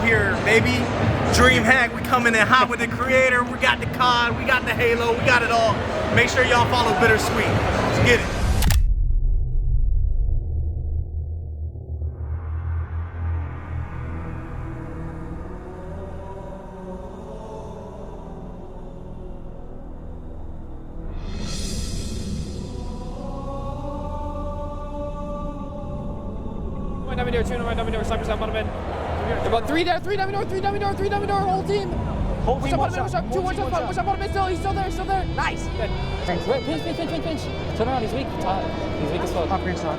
here, baby. DreamHack, we coming in hot with the creator. We got the COD, we got the Halo, we got it all. Make sure y'all follow BitterSweet. Let's get it. Dummy door, two dummy door, sniper side, bottom end. About three there, three dummy door, whole team. Whole team, one shot, two one shot, push up bottom end still, he's still there. Nice. Good. Wait, pinch. Turn around, he's weak. He's weak as fuck. Top green shot.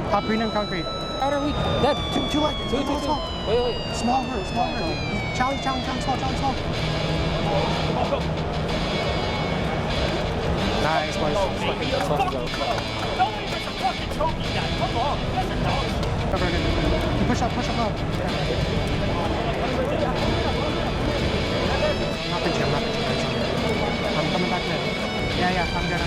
Top green and concrete. Outer weak. Dead. Two. Wait. Small room. Challenge, small. Nice, boys. Let's fucking go. Don't leave us a fucking choking guy. Come on, that's a dog. Cover it. Push up low. Not pinching. I'm coming back there. Yeah, I'm good.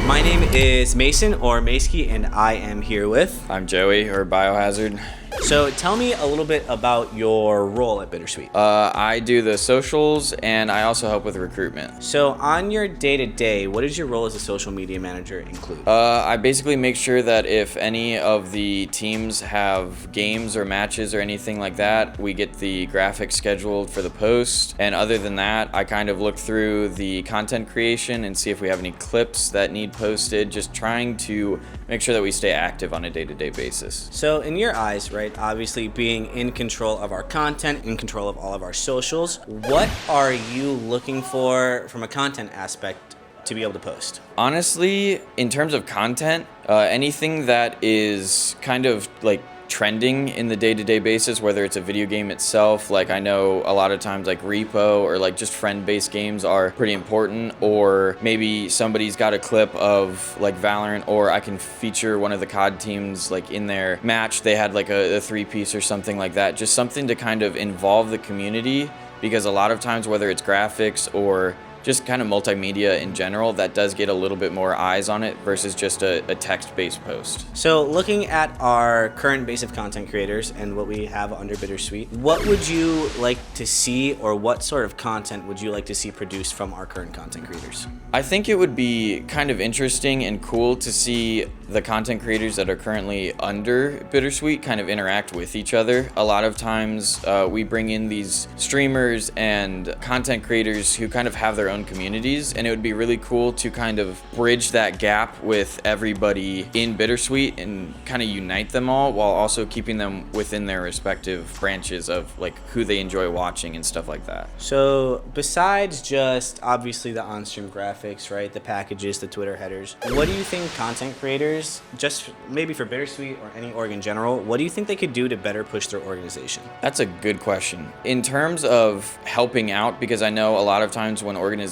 My name is Mason, or Maskey, and I am here with... I'm Joey, or Biohazard. So tell me a little bit about your role at BitterSweet. I do the socials, and I also help with recruitment. So on your day-to-day, what does your role as a social media manager include? I basically make sure that if any of the teams have games or matches or anything like that, we get the graphics scheduled for the post. And other than that, I kind of look through the content creation and see if we have any clips that need posted, just trying to make sure that we stay active on a day-to-day basis. So in your eyes, right, obviously being in control of our content, in control of all of our socials, what are you looking for from a content aspect to be able to post? Honestly, in terms of content, anything that is kind of like trending in the day-to-day basis, whether it's a video game itself, like I know a lot of times like repo or like just friend-based games are pretty important, or maybe somebody's got a clip of like Valorant, or I can feature one of the COD teams like in their match, they had like a three-piece or something like that, just something to kind of involve the community, because a lot of times whether it's graphics or just kind of multimedia in general, that does get a little bit more eyes on it versus just a text-based post. So looking at our current base of content creators and what we have under BitterSweet, what would you like to see, or what sort of content would you like to see produced from our current content creators? I think it would be kind of interesting and cool to see the content creators that are currently under BitterSweet kind of interact with each other. A lot of times we bring in these streamers and content creators who kind of have their own communities, and it would be really cool to kind of bridge that gap with everybody in BitterSweet and kind of unite them all while also keeping them within their respective branches of like who they enjoy watching and stuff like that. So besides just obviously the on-stream graphics, right, the packages, the Twitter headers, what do you think content creators, just maybe for BitterSweet or any org in general, what do you think they could do to better push their organization? That's a good question. In terms of helping out, because I know a lot of times when organizations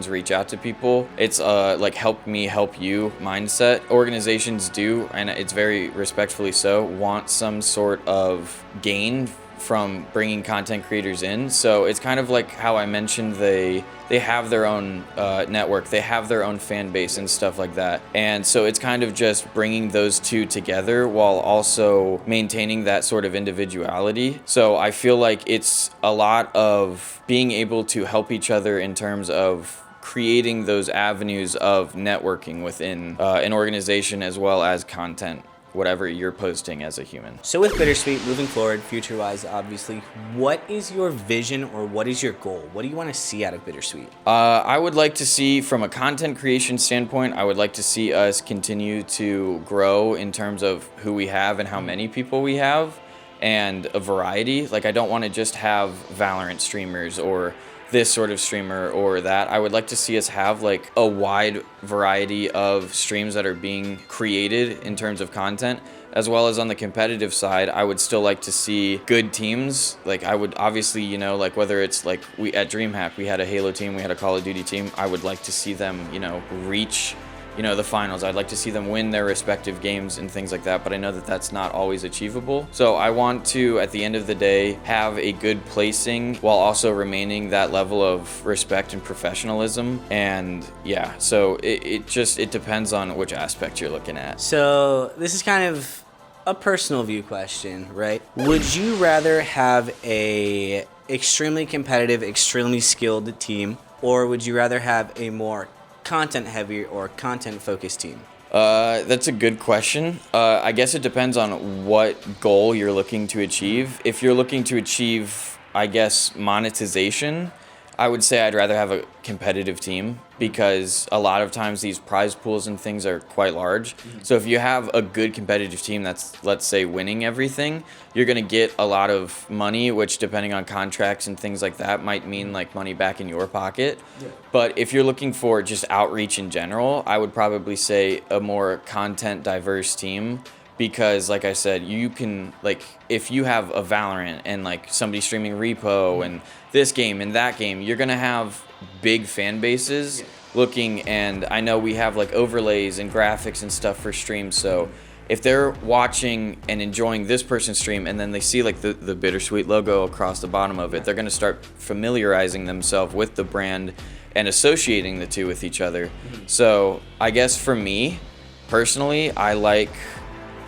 reach out to people, it's like help me help you mindset. Organizations do, and it's very respectfully so, want some sort of gain from bringing content creators in. So it's kind of like how I mentioned they have their own network, they have their own fan base and stuff like that. And so it's kind of just bringing those two together while also maintaining that sort of individuality. So I feel like it's a lot of being able to help each other in terms of creating those avenues of networking within an organization as well as content, whatever you're posting as a human. So with BitterSweet, moving forward, future-wise, obviously, what is your vision or what is your goal? What do you want to see out of BitterSweet? I would like to see, from a content creation standpoint, I would like to see us continue to grow in terms of who we have and how many people we have, and a variety. Like, I don't want to just have Valorant streamers or this sort of streamer or that. I would like to see us have like a wide variety of streams that are being created in terms of content, as well as on the competitive side. I would still like to see good teams. Like I would obviously, you know, like whether it's like we at DreamHack, we had a Halo team, we had a Call of Duty team. I would like to see them, you know, reach, you know, the finals. I'd like to see them win their respective games and things like that, but I know that that's not always achievable. So I want to, at the end of the day, have a good placing while also remaining that level of respect and professionalism. And yeah, so it depends on which aspect you're looking at. So this is kind of a personal view question, right? Would you rather have a extremely competitive, extremely skilled team, or would you rather have a more content heavy or content focused team? That's a good question. I guess it depends on what goal you're looking to achieve. If you're looking to achieve, I guess, monetization, I would say I'd rather have a competitive team, because a lot of times these prize pools and things are quite large. So if you have a good competitive team that's, let's say, winning everything, you're going to get a lot of money, which depending on contracts and things like that might mean like money back in your pocket. Yeah. But if you're looking for just outreach in general, I would probably say a more content diverse team. Because like I said, you can, like, if you have a Valorant and like somebody streaming Repo and this game and that game, you're gonna have big fan bases looking, and I know we have like overlays and graphics and stuff for streams. So if they're watching and enjoying this person's stream and then they see like the BitterSweet logo across the bottom of it, they're gonna start familiarizing themselves with the brand and associating the two with each other. So I guess for me personally, I like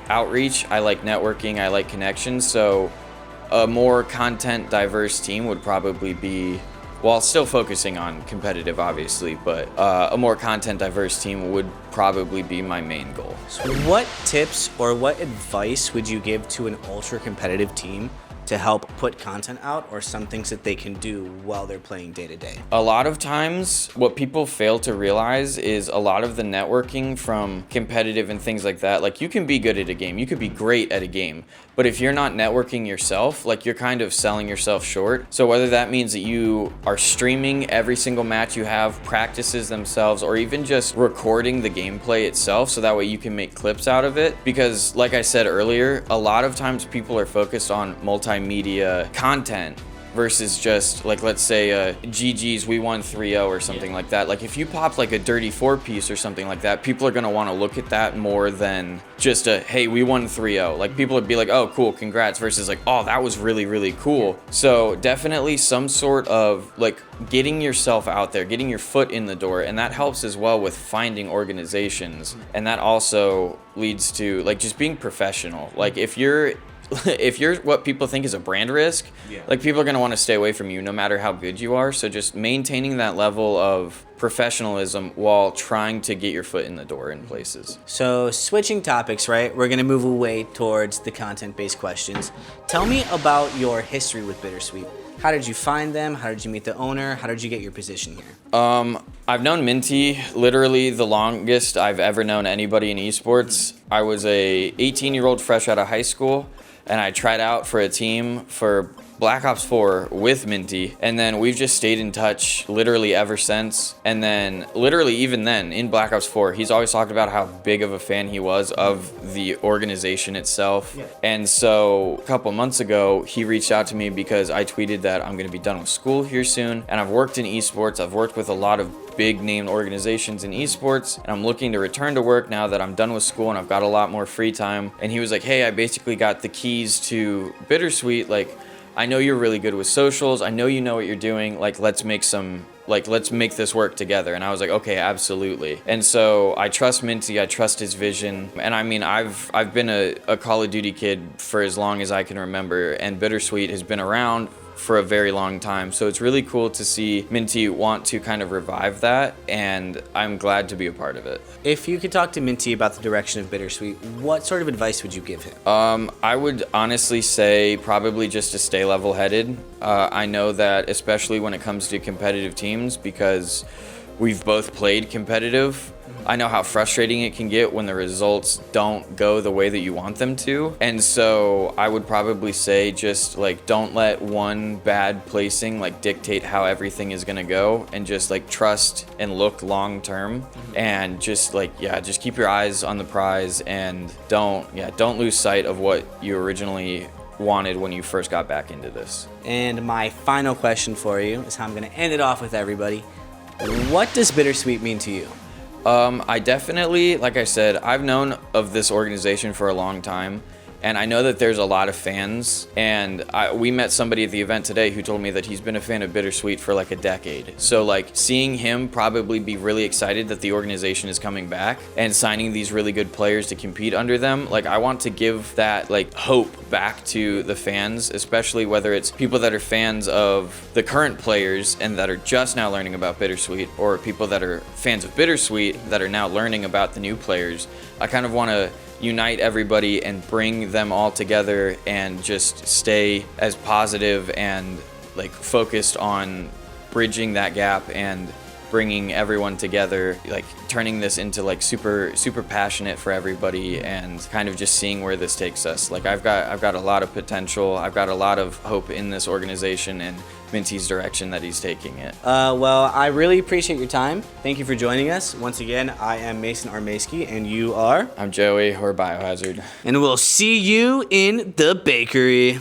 outreach, I like networking, I like connections. So a more content diverse team would probably be, while still focusing on competitive obviously, but a more content diverse team would probably be my main goal. So what tips or what advice would you give to an ultra competitive team to help put content out, or some things that they can do while they're playing day to day? A lot of times what people fail to realize is a lot of the networking from competitive and things like that, like you can be good at a game, you could be great at a game, but if you're not networking yourself, like you're kind of selling yourself short. So whether that means that you are streaming every single match you have, practices themselves, or even just recording the gameplay itself so that way you can make clips out of it. Because like I said earlier, a lot of times people are focused on multimedia content versus just like, let's say GG's we won 3-0 or something like that. Like if you pop like a dirty 4-piece or something like that, people are gonna want to look at that more than just a hey, we won 3-0. Like people would be like, oh cool, congrats, versus like, oh that was really really cool. So definitely some sort of like getting yourself out there, getting your foot in the door, and that helps as well with finding organizations, and that also leads to like just being professional. Like if you're what people think is a brand risk, like people are going to want to stay away from you no matter how good you are. So just maintaining that level of professionalism while trying to get your foot in the door in places. So switching topics, right? We're going to move away towards the content-based questions. Tell me about your history with BitterSweet. How did you find them? How did you meet the owner? How did you get your position here? I've known Minty literally the longest I've ever known anybody in esports. I was a 18-year-old fresh out of high school, and I tried out for a team for Black Ops 4 with Minty, and then we've just stayed in touch literally ever since. And then literally even then in Black Ops 4, he's always talked about how big of a fan he was of the organization itself. And so a couple months ago, he reached out to me because I tweeted that I'm gonna be done with school here soon, and I've worked in esports, I've worked with a lot of big name organizations in esports, and I'm looking to return to work now that I'm done with school and I've got a lot more free time. And he was like, hey, I basically got the keys to BitterSweet, like I know you're really good with socials, I know you know what you're doing, like let's make this work together. And I was like, okay, absolutely. And so I trust Minty, I trust his vision. And I mean, I've been a Call of Duty kid for as long as I can remember, and BitterSweet has been around for a very long time. So it's really cool to see Minty want to kind of revive that, and I'm glad to be a part of it. If you could talk to Minty about the direction of BitterSweet, what sort of advice would you give him? I would honestly say probably just to stay level-headed. I know that especially when it comes to competitive teams, because we've both played competitive. I know how frustrating it can get when the results don't go the way that you want them to. And so I would probably say just like don't let one bad placing like dictate how everything is gonna go, and just like trust and look long term, and just like just keep your eyes on the prize, and don't lose sight of what you originally wanted when you first got back into this. And my final question for you is how I'm gonna end it off with everybody. What does BitterSweet mean to you? I definitely, like I said, I've known of this organization for a long time, and I know that there's a lot of fans, and we met somebody at the event today who told me that he's been a fan of BitterSweet for like a decade. So like seeing him probably be really excited that the organization is coming back and signing these really good players to compete under them, like I want to give that like hope back to the fans, especially whether it's people that are fans of the current players and that are just now learning about BitterSweet, or people that are fans of BitterSweet that are now learning about the new players. I kind of want to unite everybody and bring them all together and just stay as positive and like focused on bridging that gap and bringing everyone together, like turning this into like super passionate for everybody, and kind of just seeing where this takes us. Like I've got a lot of potential. I've got a lot of hope in this organization and Minty's direction that he's taking it. Well, I really appreciate your time. Thank you for joining us. Once again, I am Mason Armaski, and you are? I'm Joey, or Biohazard. And we'll see you in the bakery.